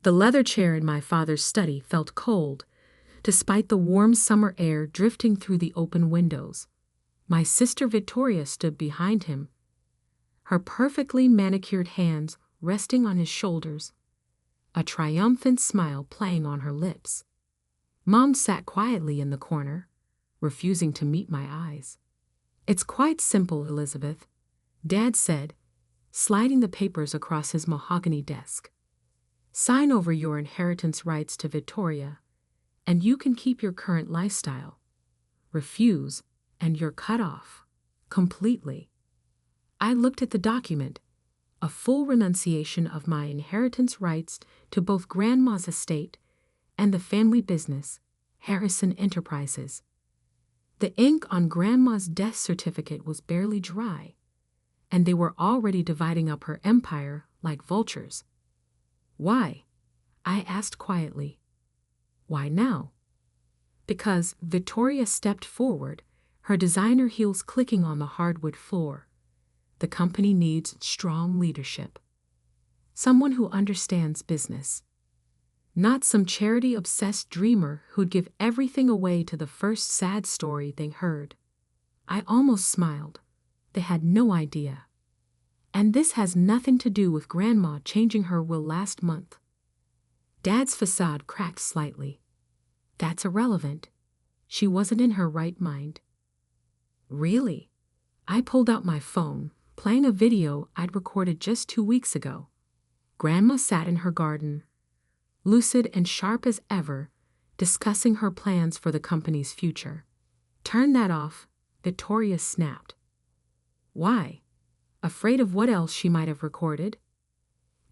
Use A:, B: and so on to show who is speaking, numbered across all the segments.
A: The leather chair in my father's study felt cold, despite the warm summer air drifting through the open windows. My sister Victoria stood behind him, her perfectly manicured hands resting on his shoulders, a triumphant smile playing on her lips. Mom sat quietly in the corner, refusing to meet my eyes. "It's quite simple, Elizabeth," Dad said, sliding the papers across his mahogany desk. "Sign over your inheritance rights to Victoria, and you can keep your current lifestyle. Refuse, and you're cut off. Completely." I looked at the document, a full renunciation of my inheritance rights to both Grandma's estate and the family business, Harrison Enterprises. The ink on Grandma's death certificate was barely dry, and they were already dividing up her empire like vultures. "Why?" I asked quietly. "Why now?" Because Victoria stepped forward, her designer heels clicking on the hardwood floor. The company needs strong leadership. Someone who understands business. Not some charity-obsessed dreamer who'd give everything away to the first sad story they heard. I almost smiled. They had no idea. And this has nothing to do with Grandma changing her will last month. Dad's facade cracked slightly. "That's irrelevant. She wasn't in her right mind." "Really?" I pulled out my phone, playing a video I'd recorded just 2 weeks ago. Grandma sat in her garden, lucid and sharp as ever, discussing her plans for the company's future. "Turn that off," Victoria snapped. "Why? Afraid of what else she might have recorded?"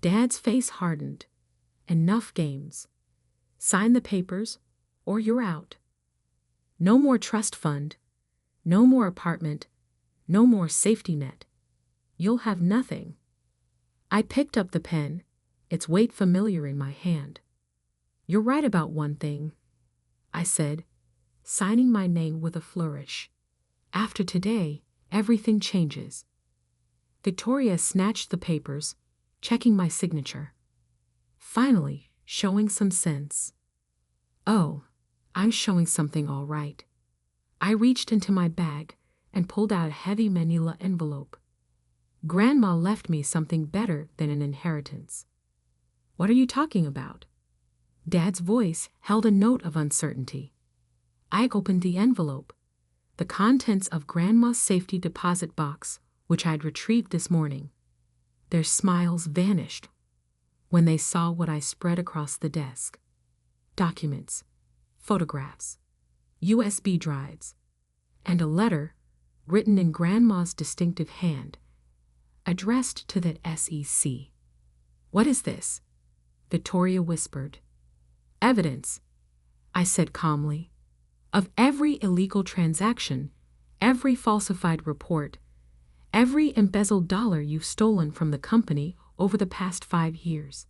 A: Dad's face hardened. "Enough games. Sign the papers, or you're out. No more trust fund, no more apartment, no more safety net. You'll have nothing." I picked up the pen, its weight familiar in my hand. "You're right about one thing," I said, signing my name with a flourish. "After today, everything changes." Victoria snatched the papers, checking my signature. Finally, showing some sense. "Oh, I'm showing something all right." I reached into my bag and pulled out a heavy manila envelope. Grandma left me something better than an inheritance. "What are you talking about?" Dad's voice held a note of uncertainty. I opened the envelope, the contents of Grandma's safety deposit box, which I'd retrieved this morning. Their smiles vanished when they saw what I spread across the desk. Documents, photographs, USB drives, and a letter written in Grandma's distinctive hand, addressed to the SEC. "What is this?" Victoria whispered. "Evidence," I said calmly, "of every illegal transaction, every falsified report, every embezzled dollar you've stolen from the company over the past 5 years."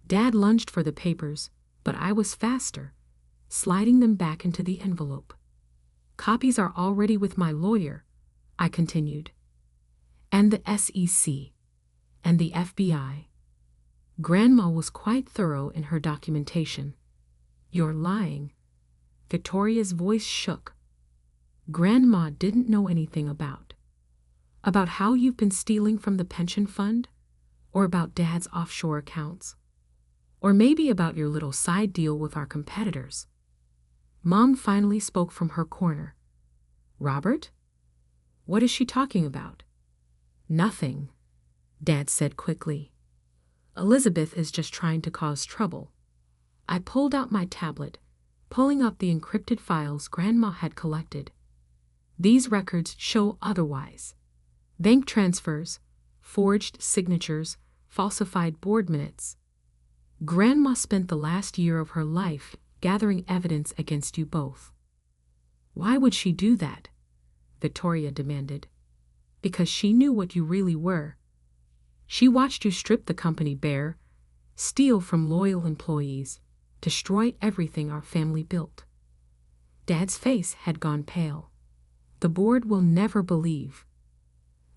A: Dad lunged for the papers, but I was faster, sliding them back into the envelope. "Copies are already with my lawyer," I continued. "And the SEC, and the FBI. Grandma was quite thorough in her documentation." "You're lying." Victoria's voice shook. "Grandma didn't know anything about how you've been stealing from the pension fund, or about Dad's offshore accounts, or maybe about your little side deal with our competitors." Mom finally spoke from her corner. "Robert? What is she talking about?" "Nothing," Dad said quickly. "Elizabeth is just trying to cause trouble." I pulled out my tablet, pulling up the encrypted files Grandma had collected. These records show otherwise. Bank transfers, forged signatures, falsified board minutes. Grandma spent the last year of her life gathering evidence against you both. "Why would she do that?" Victoria demanded. "Because she knew what you really were. She watched you strip the company bare, steal from loyal employees, destroy everything our family built." Dad's face had gone pale. "The board will never believe."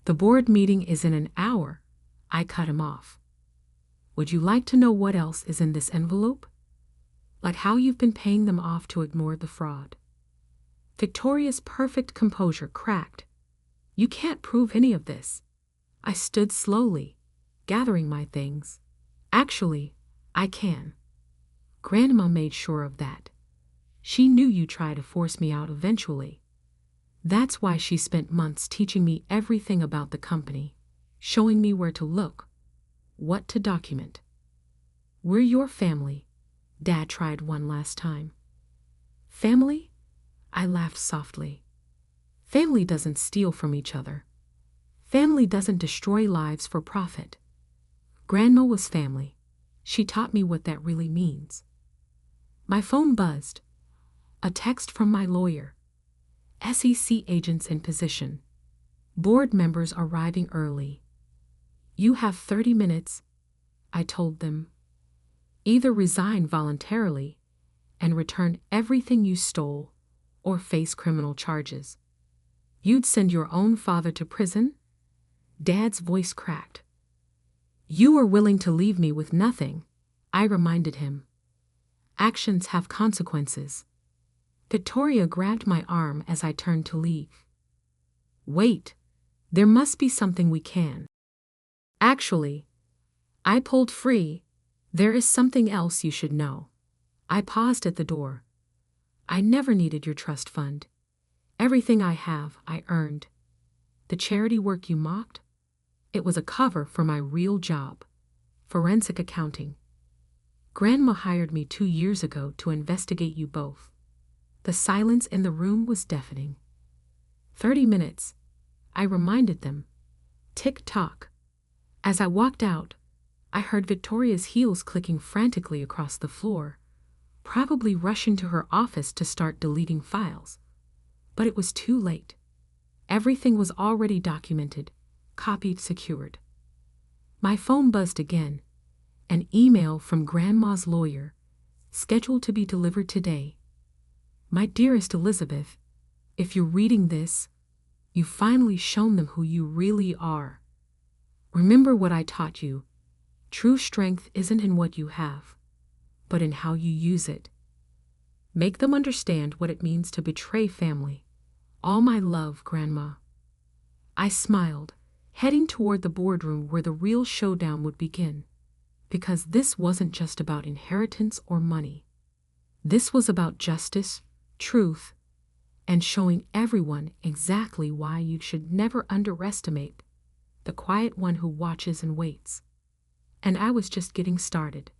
A: "The board meeting is in an hour," I cut him off. Would you like to know what else is in this envelope? Like how you've been paying them off to ignore the fraud. Victoria's perfect composure cracked. You can't prove any of this. I stood slowly, gathering my things. Actually, I can. Grandma made sure of that. She knew you'd try to force me out eventually. That's why she spent months teaching me everything about the company, showing me where to look, what to document. We're your family. Dad tried one last time. Family? I laughed softly. Family doesn't steal from each other. Family doesn't destroy lives for profit. Grandma was family. She taught me what that really means. My phone buzzed. A text from my lawyer. SEC agents in position. Board members arriving early. You have 30 minutes, I told them. Either resign voluntarily and return everything you stole or face criminal charges. You'd send your own father to prison? Dad's voice cracked. You were willing to leave me with nothing, I reminded him. Actions have consequences. Victoria grabbed my arm as I turned to leave. Wait, there must be something we can. Actually, I pulled free. There is something else you should know. I paused at the door. I never needed your trust fund. Everything I have, I earned. The charity work you mocked? It was a cover for my real job, forensic accounting. Grandma hired me 2 years ago to investigate you both. The silence in the room was deafening. 30 minutes, I reminded them. Tick-tock. As I walked out, I heard Victoria's heels clicking frantically across the floor, probably rushing to her office to start deleting files. But it was too late. Everything was already documented, copied, secured. My phone buzzed again. An email from Grandma's lawyer, scheduled to be delivered today. My dearest Elizabeth, if you're reading this, you've finally shown them who you really are. Remember what I taught you. True strength isn't in what you have, but in how you use it. Make them understand what it means to betray family. All my love, Grandma. I smiled, heading toward the boardroom where the real showdown would begin. Because this wasn't just about inheritance or money. This was about justice, truth, and showing everyone exactly why you should never underestimate the quiet one who watches and waits. And I was just getting started.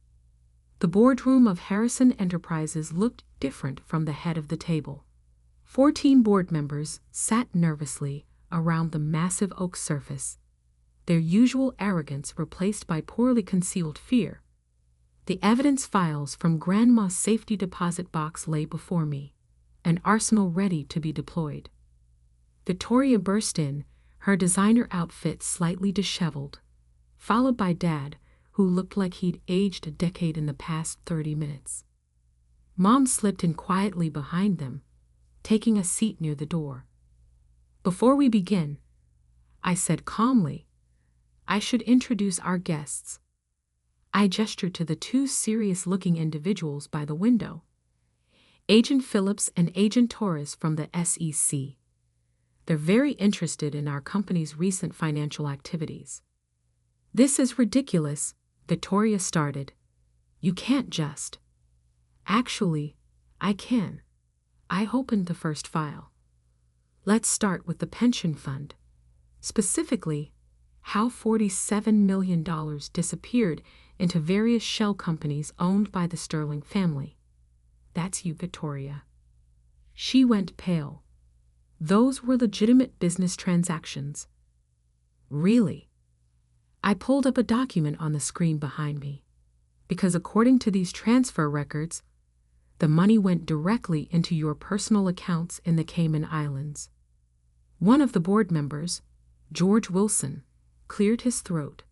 A: The boardroom of Harrison Enterprises looked different from the head of the table. 14 board members sat nervously around the massive oak surface, their usual arrogance replaced by poorly concealed fear. The evidence files from Grandma's safety deposit box lay before me, an arsenal ready to be deployed. Victoria burst in, her designer outfit slightly disheveled, followed by Dad, who looked like he'd aged a decade in the past 30 minutes. Mom slipped in quietly behind them, taking a seat near the door. Before we begin, I said calmly, I should introduce our guests. I gestured to the 2 serious-looking individuals by the window. Agent Phillips and Agent Torres from the SEC. They're very interested in our company's recent financial activities. This is ridiculous, Victoria started. You can't just. Actually, I can. I opened the first file. Let's start with the pension fund. Specifically, how $47 million disappeared into various shell companies owned by the Sterling family. That's you, Victoria. She went pale. Those were legitimate business transactions. Really? I pulled up a document on the screen behind me, because according to these transfer records, the money went directly into your personal accounts in the Cayman Islands. One of the board members, George Wilson, cleared his throat.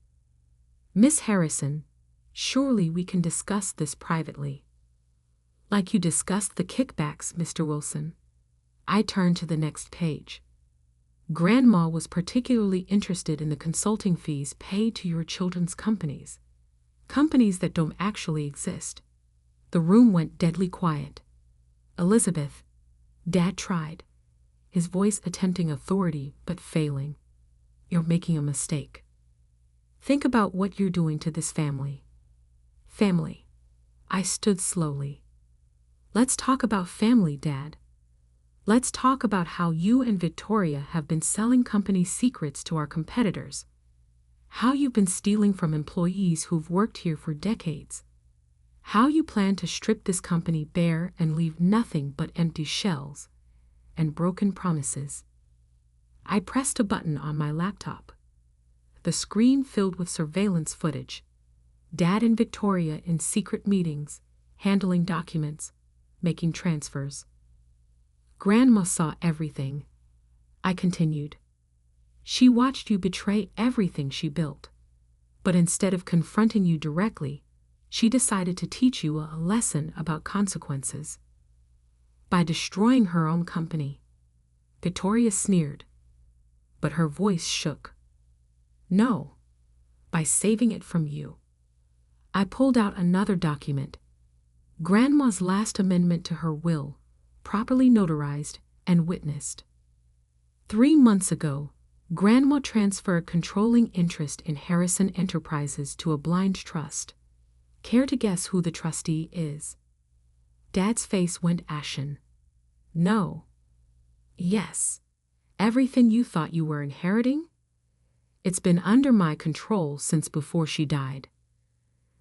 A: Miss Harrison, surely we can discuss this privately. Like you discussed the kickbacks, Mr. Wilson. I turned to the next page. Grandma was particularly interested in the consulting fees paid to your children's companies. companies that don't actually exist. The room went deadly quiet. Elizabeth, Dad tried, his voice attempting authority but failing. You're making a mistake. Think about what you're doing to this family. Family. I stood slowly. Let's talk about family, Dad. Let's talk about how you and Victoria have been selling company secrets to our competitors. How you've been stealing from employees who've worked here for decades. How you plan to strip this company bare and leave nothing but empty shells and broken promises. I pressed a button on my laptop. The screen filled with surveillance footage. Dad and Victoria in secret meetings, handling documents, making transfers. Grandma saw everything. I continued. She watched you betray everything she built. But instead of confronting you directly, she decided to teach you a lesson about consequences. By destroying her own company. Victoria sneered, but her voice shook. No, by saving it from you. I pulled out another document. Grandma's last amendment to her will, properly notarized and witnessed. 3 months ago, Grandma transferred controlling interest in Harrison Enterprises to a blind trust. Care to guess who the trustee is? Dad's face went ashen. No. Yes. Everything you thought you were inheriting? It's been under my control since before she died.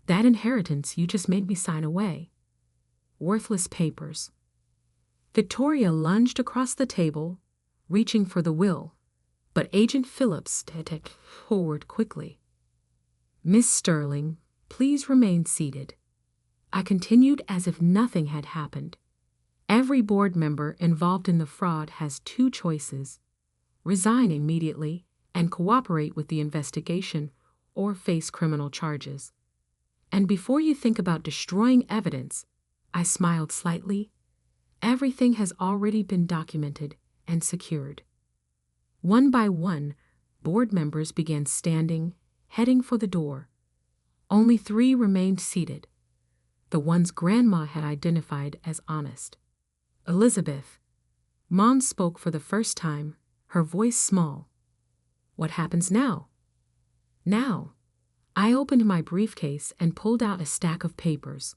A: That inheritance you just made me sign away. Worthless papers. Victoria lunged across the table, reaching for the will, but Agent Phillips stepped forward quickly. Miss Sterling, please remain seated. I continued as if nothing had happened. Every board member involved in the fraud has 2 choices: resign immediately and cooperate with the investigation or face criminal charges. And before you think about destroying evidence, I smiled slightly, everything has already been documented and secured. One by one, board members began standing, heading for the door. Only 3 remained seated, the ones Grandma had identified as honest. Elizabeth. Mom spoke for the first time, her voice small. What happens now? Now. I opened my briefcase and pulled out a stack of papers.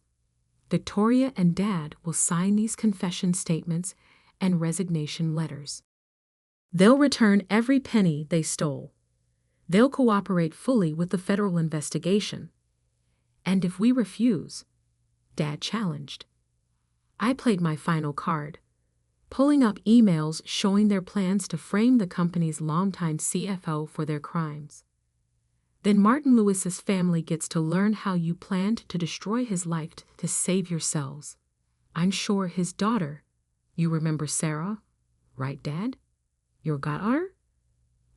A: Victoria and Dad will sign these confession statements and resignation letters. They'll return every penny they stole. They'll cooperate fully with the federal investigation. And if we refuse, Dad challenged. I played my final card, pulling up emails showing their plans to frame the company's longtime CFO for their crimes. Then Martin Lewis's family gets to learn how you planned to destroy his life to save yourselves. I'm sure his daughter, you remember Sarah, right, Dad? Your goddaughter?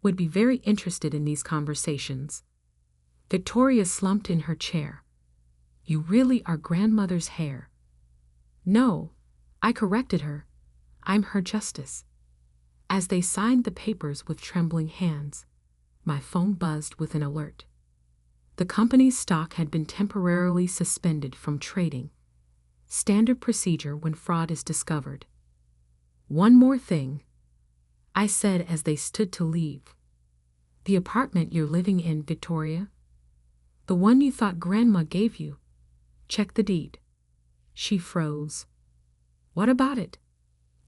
A: Would be very interested in these conversations. Victoria slumped in her chair. You really are grandmother's heir. No, I corrected her. I'm her justice. As they signed the papers with trembling hands, my phone buzzed with an alert. The company's stock had been temporarily suspended from trading. Standard procedure when fraud is discovered. One more thing, I said as they stood to leave. The apartment you're living in, Victoria. The one you thought Grandma gave you. Check the deed. She froze. What about it?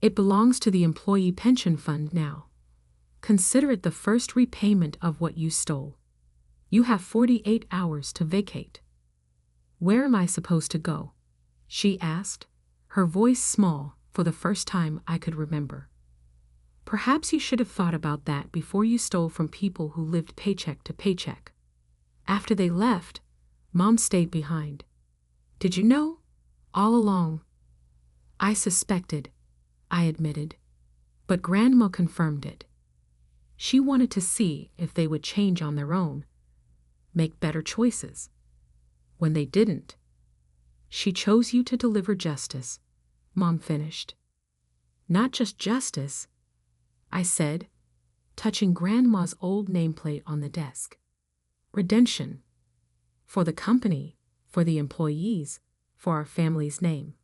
A: It belongs to the employee pension fund now. Consider it the first repayment of what you stole. You have 48 hours to vacate. Where am I supposed to go? She asked, her voice small for the first time I could remember. Perhaps you should have thought about that before you stole from people who lived paycheck to paycheck. After they left, Mom stayed behind. Did you know? All along. I suspected, I admitted, but Grandma confirmed it. She wanted to see if they would change on their own, make better choices. When they didn't, she chose you to deliver justice, Mom finished. Not just justice, I said, touching Grandma's old nameplate on the desk. Redemption. For the company, for the employees, for our family's name.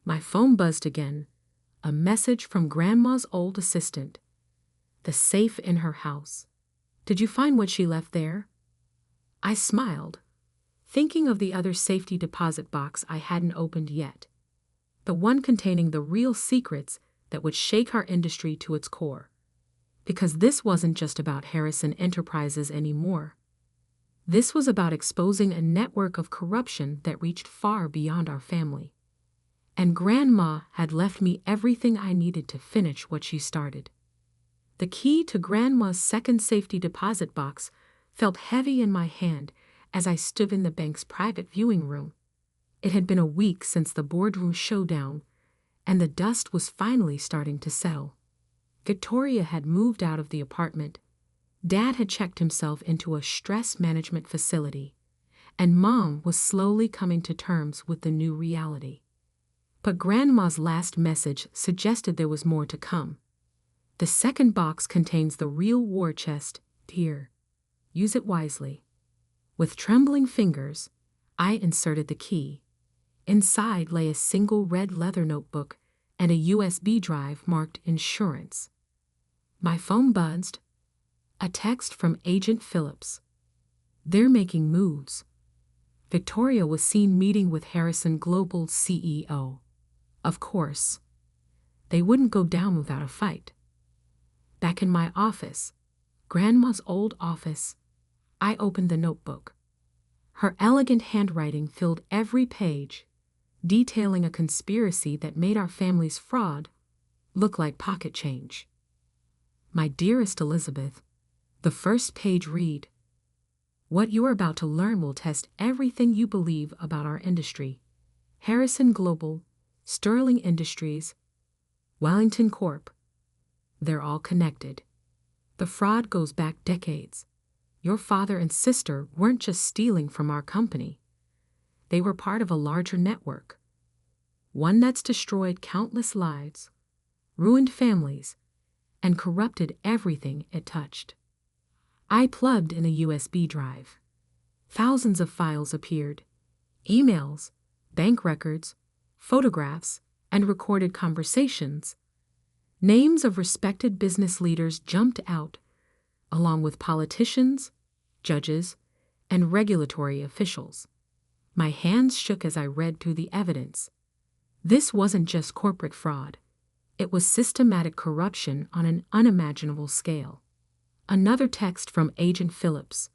A: My phone buzzed again, a message from Grandma's old assistant. The safe in her house. Did you find what she left there? I smiled, thinking of the other safety deposit box I hadn't opened yet. The one containing the real secrets that would shake our industry to its core. Because this wasn't just about Harrison Enterprises anymore. This was about exposing a network of corruption that reached far beyond our family. And Grandma had left me everything I needed to finish what she started. The key to Grandma's second safety deposit box felt heavy in my hand as I stood in the bank's private viewing room. It had been a week since the boardroom showdown, and the dust was finally starting to settle. Victoria had moved out of the apartment. Dad had checked himself into a stress management facility, and Mom was slowly coming to terms with the new reality. But Grandma's last message suggested there was more to come. The second box contains the real war chest, dear. Use it wisely. With trembling fingers, I inserted the key. Inside lay a single red leather notebook and a USB drive marked insurance. My phone buzzed. A text from Agent Phillips. They're making moves. Victoria was seen meeting with Harrison Global's CEO. Of course. They wouldn't go down without a fight. Back in my office, Grandma's old office, I opened the notebook. Her elegant handwriting filled every page, detailing a conspiracy that made our family's fraud look like pocket change. My dearest Elizabeth, the first page read, "What you are about to learn will test everything you believe about our industry. Harrison Global, Sterling Industries, Wellington Corp. They're all connected. The fraud goes back decades. Your father and sister weren't just stealing from our company. They were part of a larger network. One that's destroyed countless lives, ruined families, and corrupted everything it touched." I plugged in a USB drive. Thousands of files appeared. Emails, bank records, photographs, and recorded conversations. Names of respected business leaders jumped out, along with politicians, judges, and regulatory officials. My hands shook as I read through the evidence. This wasn't just corporate fraud. It was systematic corruption on an unimaginable scale. Another text from Agent Phillips.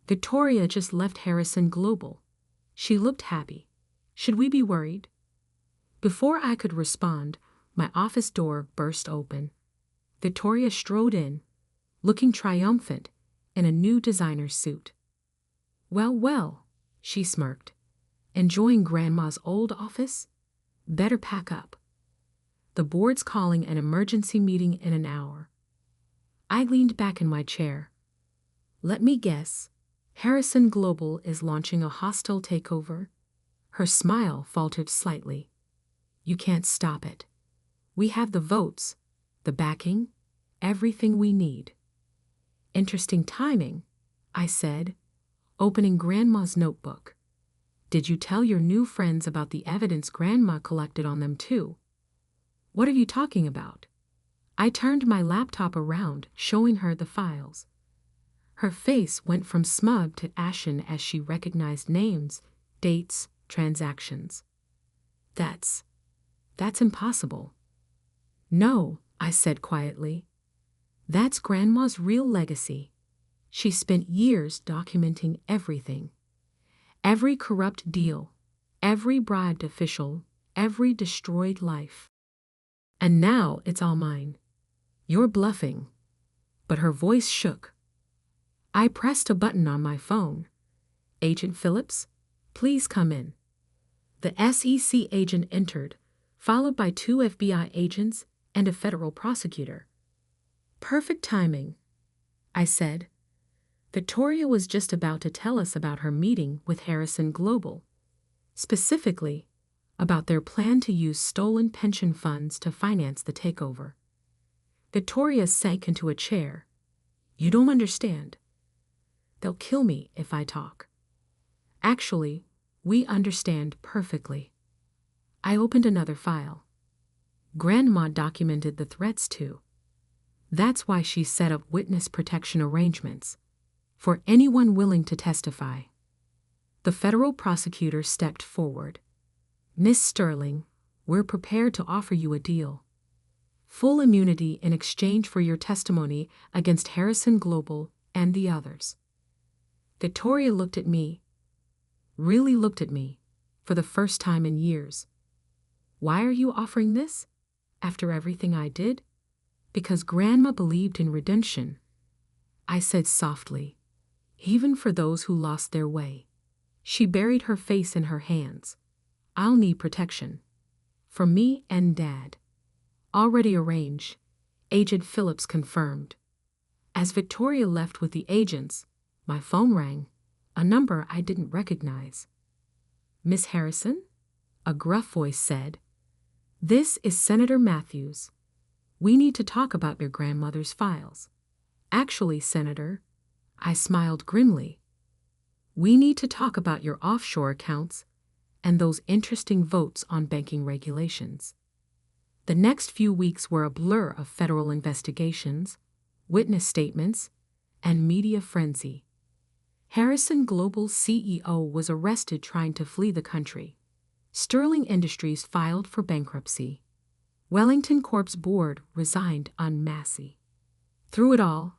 A: Victoria just left Harrison Global. She looked happy. Should we be worried? Before I could respond, my office door burst open. Victoria strode in, looking triumphant in a new designer suit. "Well, well," she smirked. "Enjoying Grandma's old office? Better pack up. The board's calling an emergency meeting in an hour." I leaned back in my chair. "Let me guess. Harrison Global is launching a hostile takeover?" Her smile faltered slightly. "You can't stop it. We have the votes, the backing, everything we need." "Interesting timing," I said, opening Grandma's notebook. "Did you tell your new friends about the evidence Grandma collected on them too?" "What are you talking about?" I turned my laptop around, showing her the files. Her face went from smug to ashen as she recognized names, dates, transactions. That's impossible." "No," I said quietly. "That's Grandma's real legacy. She spent years documenting everything. Every corrupt deal, every bribed official, every destroyed life. And now it's all mine. You're bluffing." But her voice shook. I pressed a button on my phone. "Agent Phillips, please come in." The SEC agent entered, followed by 2 FBI agents and a federal prosecutor. "Perfect timing," I said. Victoria was just about to tell us about her meeting with Harrison Global, specifically about their plan to use stolen pension funds to finance the takeover. Victoria sank into a chair. "You don't understand. They'll kill me if I talk. Actually, We understand perfectly. I opened another file. Grandma documented the threats too. That's why she set up witness protection arrangements for anyone willing to testify. The federal prosecutor stepped forward. Miss Sterling, we're prepared to offer you a deal. Full immunity in exchange for your testimony against Harrison Global and the others. Victoria looked at me, really looked at me, for the first time in years. Why are you offering this? After everything I did? Because Grandma believed in redemption. I said softly, even for those who lost their way. She buried her face in her hands. I'll need protection. For me and Dad. Already arranged, Agent Phillips confirmed. As Victoria left with the agents, my phone rang, a number I didn't recognize. Miss Harrison? A gruff voice said. This is Senator Matthews. We need to talk about your grandmother's files. Actually, Senator, I smiled grimly. We need to talk about your offshore accounts and those interesting votes on banking regulations. The next few weeks were a blur of federal investigations, witness statements, and media frenzy. Harrison Global's CEO was arrested trying to flee the country. Sterling Industries filed for bankruptcy. Wellington Corp's board resigned en masse. Through it all,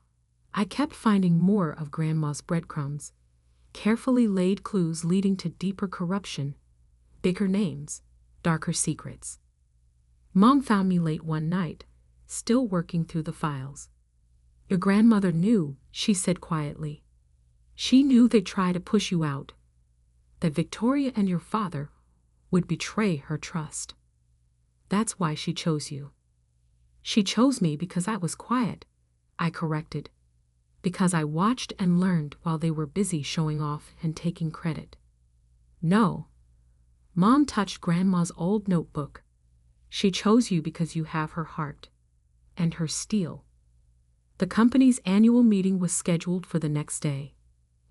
A: I kept finding more of Grandma's breadcrumbs, carefully laid clues leading to deeper corruption, bigger names, darker secrets. Mom found me late one night, still working through the files. Your grandmother knew, she said quietly. She knew they'd try to push you out, that Victoria and your father would betray her trust. That's why she chose you. She chose me because I was quiet, I corrected, because I watched and learned while they were busy showing off and taking credit. No. Mom touched Grandma's old notebook. She chose you because you have her heart and her steel. The company's annual meeting was scheduled for the next day.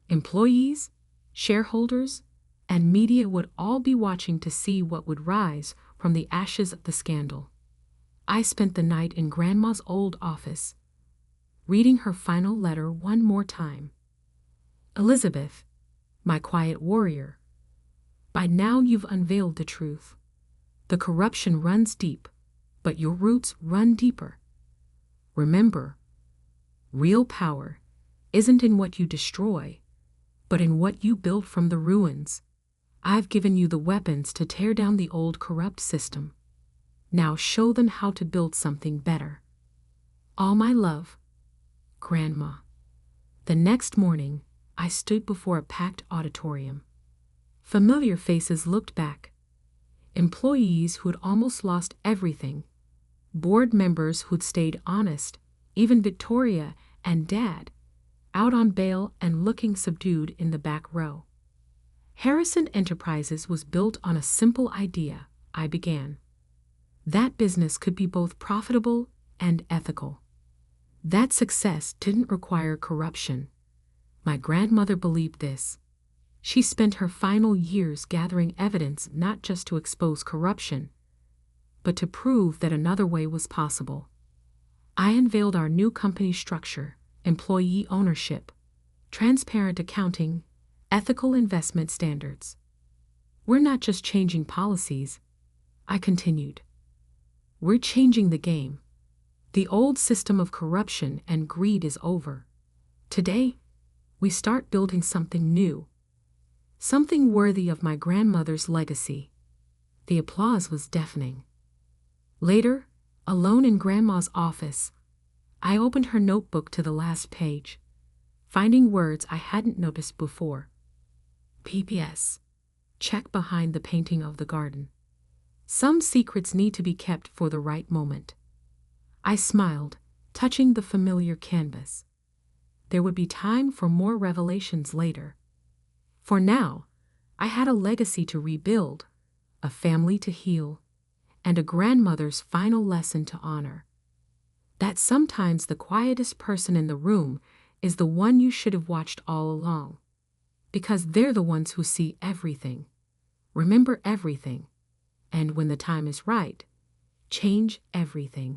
A: Employees, shareholders, and media would all be watching to see what would rise from the ashes of the scandal. I spent the night in Grandma's old office, reading her final letter one more time. Elizabeth, my quiet warrior, by now you've unveiled the truth. The corruption runs deep, but your roots run deeper. Remember, real power isn't in what you destroy, but in what you build from the ruins. I've given you the weapons to tear down the old corrupt system. Now show them how to build something better. All my love, Grandma. The next morning, I stood before a packed auditorium. Familiar faces looked back. Employees who'd almost lost everything. Board members who'd stayed honest, even Victoria and Dad, out on bail and looking subdued in the back row. Harrison Enterprises was built on a simple idea, I began. That business could be both profitable and ethical. That success didn't require corruption. My grandmother believed this. She spent her final years gathering evidence not just to expose corruption, but to prove that another way was possible. I unveiled our new company structure, employee ownership, transparent accounting, ethical investment standards. We're not just changing policies, I continued. We're changing the game. The old system of corruption and greed is over. Today, we start building something new. Something worthy of my grandmother's legacy. The applause was deafening. Later, alone in Grandma's office, I opened her notebook to the last page, finding words I hadn't noticed before. P.P.S. Check behind the painting of the garden. Some secrets need to be kept for the right moment. I smiled, touching the familiar canvas. There would be time for more revelations later. For now, I had a legacy to rebuild, a family to heal, and a grandmother's final lesson to honor. That sometimes the quietest person in the room is the one you should have watched all along, because they're the ones who see everything. Remember everything, and when the time is right, change everything.